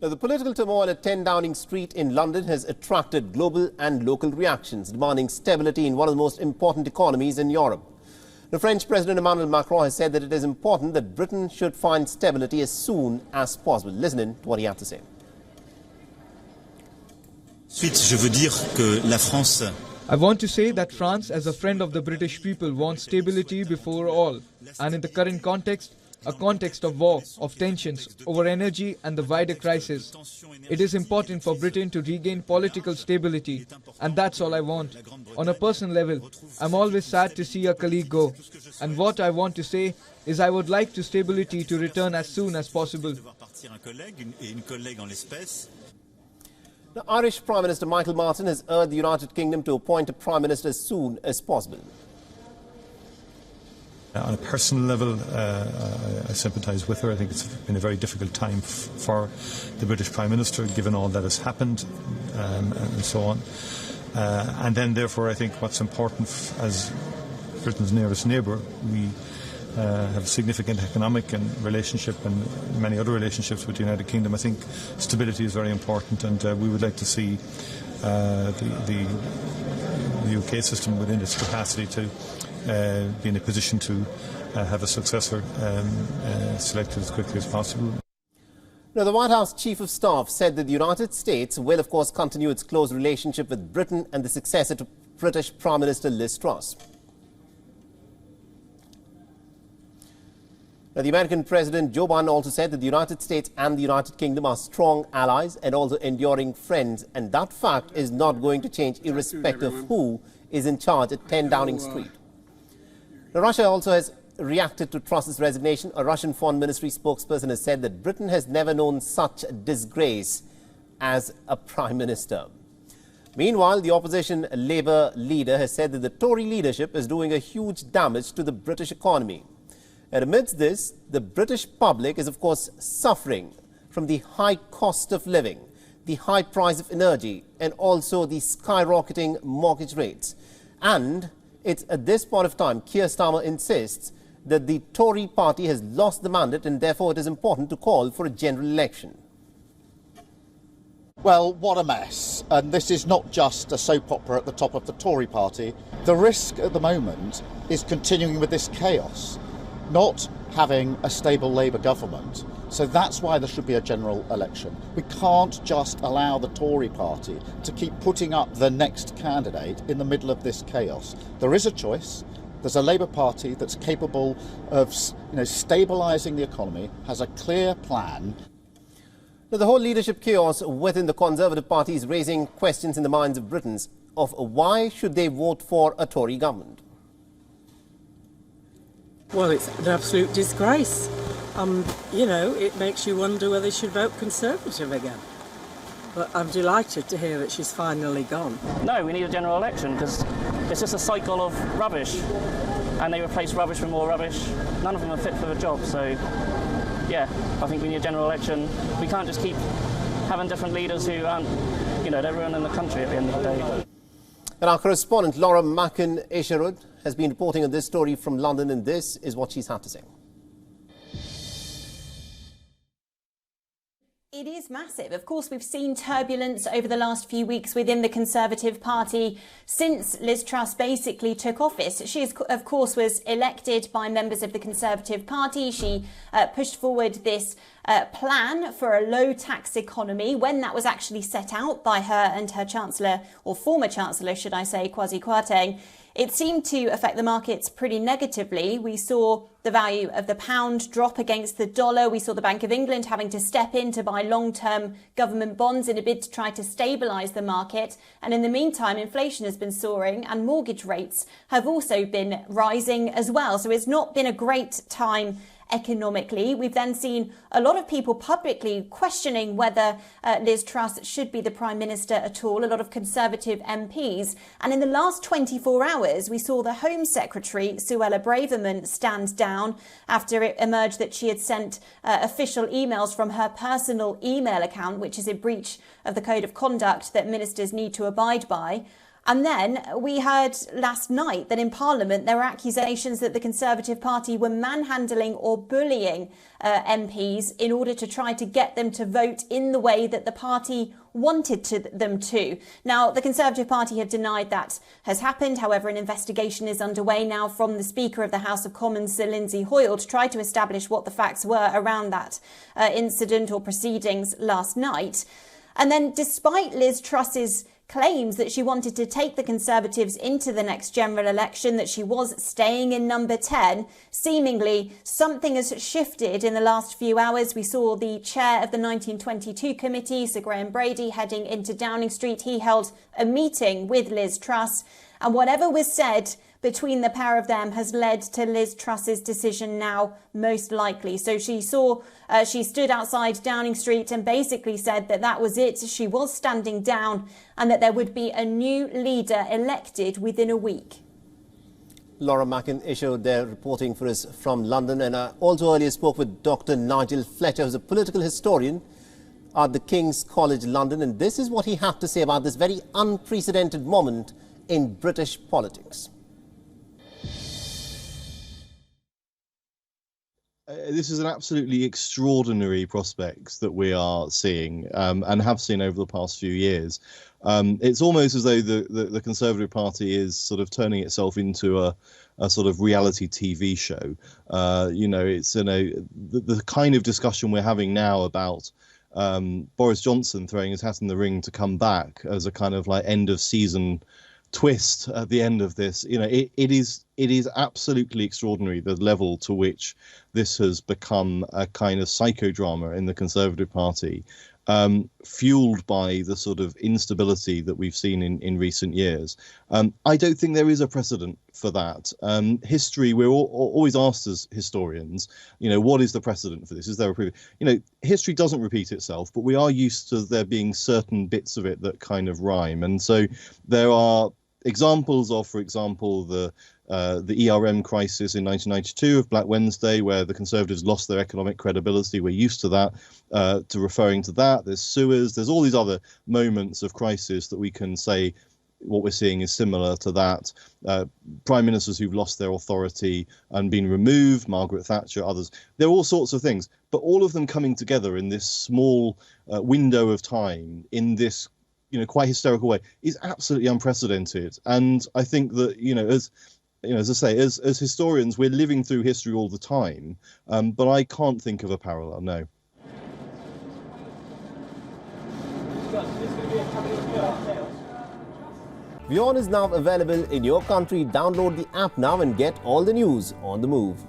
Now, the political turmoil at 10 Downing Street in London has attracted global and local reactions, demanding stability in one of the most important economies in Europe. The French President Emmanuel Macron has said that it is important that Britain should find stability as soon as possible. Listen in to what he had to say. I want to say that France, as a friend of the British people, wants stability before all. And in the current context, a context of war, of tensions over energy and the wider crisis, it is important for Britain to regain political stability. And that's all I want. On a personal level, I'm always sad to see a colleague go. And what I want to say is I would like stability to return as soon as possible. The Irish Prime Minister Michael Martin has urged the United Kingdom to appoint a Prime Minister as soon as possible. On a personal level, I sympathise with her. I think it's been a very difficult time for the British Prime Minister, given all that has happened and so on. And then, therefore, I think what's important as Britain's nearest neighbour, we have a significant economic and relationship and many other relationships with the United Kingdom. I think stability is very important, and we would like to see the UK system within its capacity to be in a position to have a successor selected as quickly as possible. Now, the White House Chief of Staff said that the United States will, of course, continue its close relationship with Britain and the successor to British Prime Minister Liz Truss. Now, the American President Joe Biden also said that the United States and the United Kingdom are strong allies and also enduring friends, and that fact is not going to change irrespective of who is in charge at 10 Downing Street. Now, Russia also has reacted to Truss's resignation. A Russian Foreign Ministry spokesperson has said that Britain has never known such disgrace as a Prime Minister. Meanwhile, the opposition Labour leader has said that the Tory leadership is doing a huge damage to the British economy. And amidst this, the British public is, of course, suffering from the high cost of living, the high price of energy, and also the skyrocketing mortgage rates. And it's at this point of time, Keir Starmer insists that the Tory party has lost the mandate and therefore it is important to call for a general election. Well, what a mess. And this is not just a soap opera at the top of the Tory party. The risk at the moment is continuing with this chaos, not having a stable Labour government. So that's why there should be a general election. We can't just allow the Tory party to keep putting up the next candidate in the middle of this chaos. There is a choice. There's a Labour Party that's capable of, stabilising the economy, has a clear plan. Now, the whole leadership chaos within the Conservative Party is raising questions in the minds of Britons of why should they vote for a Tory government. Well, it's an absolute disgrace. It makes you wonder whether they should vote Conservative again. But I'm delighted to hear that she's finally gone. No, we need a general election because it's just a cycle of rubbish. And they replace rubbish with more rubbish. None of them are fit for the job. So, yeah, I think we need a general election. We can't just keep having different leaders who aren't, they're ruining the country at the end of the day. And our correspondent, Laura Mackin-Isherud, has been reporting on this story from London, and this is what she's had to say. It is massive. Of course, we've seen turbulence over the last few weeks within the Conservative Party since Liz Truss basically took office. She, of course, was elected by members of the Conservative Party. She pushed forward this plan for a low-tax economy when that was actually set out by her and her Chancellor, or former Chancellor, should I say, Kwasi Kwarteng. It seemed to affect the markets pretty negatively. We saw the value of the pound drop against the dollar. We saw the Bank of England having to step in to buy long-term government bonds in a bid to try to stabilise the market. And in the meantime, inflation has been soaring and mortgage rates have also been rising as well. So it's not been a great time economically. We've then seen a lot of people publicly questioning whether Liz Truss should be the Prime Minister at all, a lot of Conservative MPs. And in the last 24 hours, we saw the Home Secretary, Suella Braverman, stand down after it emerged that she had sent official emails from her personal email account, which is a breach of the Code of Conduct that ministers need to abide by. And then we heard last night that in Parliament there were accusations that the Conservative Party were manhandling or bullying MPs in order to try to get them to vote in the way that the party wanted them to. Now, the Conservative Party have denied that has happened. However, an investigation is underway now from the Speaker of the House of Commons, Sir Lindsay Hoyle, to try to establish what the facts were around that incident or proceedings last night. And then, despite Liz Truss's claims that she wanted to take the Conservatives into the next general election, that she was staying in number 10, seemingly something has shifted in the last few hours. We saw the chair of the 1922 committee, Sir Graham Brady, heading into Downing Street. He held a meeting with Liz Truss, and whatever was said between the pair of them has led to Liz Truss's decision now, most likely. So she stood outside Downing Street and basically said that that was it. She was standing down and that there would be a new leader elected within a week. Laura Mackin issued their reporting for us from London, and I also earlier spoke with Dr. Nigel Fletcher, who's a political historian at the King's College London, and this is what he had to say about this very unprecedented moment in British politics. This is an absolutely extraordinary prospect that we are seeing and have seen over the past few years. It's almost as though the Conservative Party is sort of turning itself into a sort of reality TV show. It's the kind of discussion we're having now about Boris Johnson throwing his hat in the ring to come back as a kind of like end of season twist at the end of this. It is absolutely extraordinary the level to which this has become a kind of psychodrama in the Conservative Party, fueled by the sort of instability that we've seen in recent years. I don't think there is a precedent for that. History, we're always asked as historians, what is the precedent for this? Is there a previous? History doesn't repeat itself, but we are used to there being certain bits of it that kind of rhyme. And so there are examples of, for example, the ERM crisis in 1992 of Black Wednesday, where the Conservatives lost their economic credibility. We're used to that, to referring to that. There's Suez. There's all these other moments of crisis that we can say what we're seeing is similar to that. Prime ministers who've lost their authority and been removed, Margaret Thatcher, others. There are all sorts of things, but all of them coming together in this small window of time in this quite hysterical way is absolutely unprecedented. And I think that, as I say, as historians, we're living through history all the time, but I can't think of a parallel, no. WION is now available in your country. Download the app now and get all the news on the move.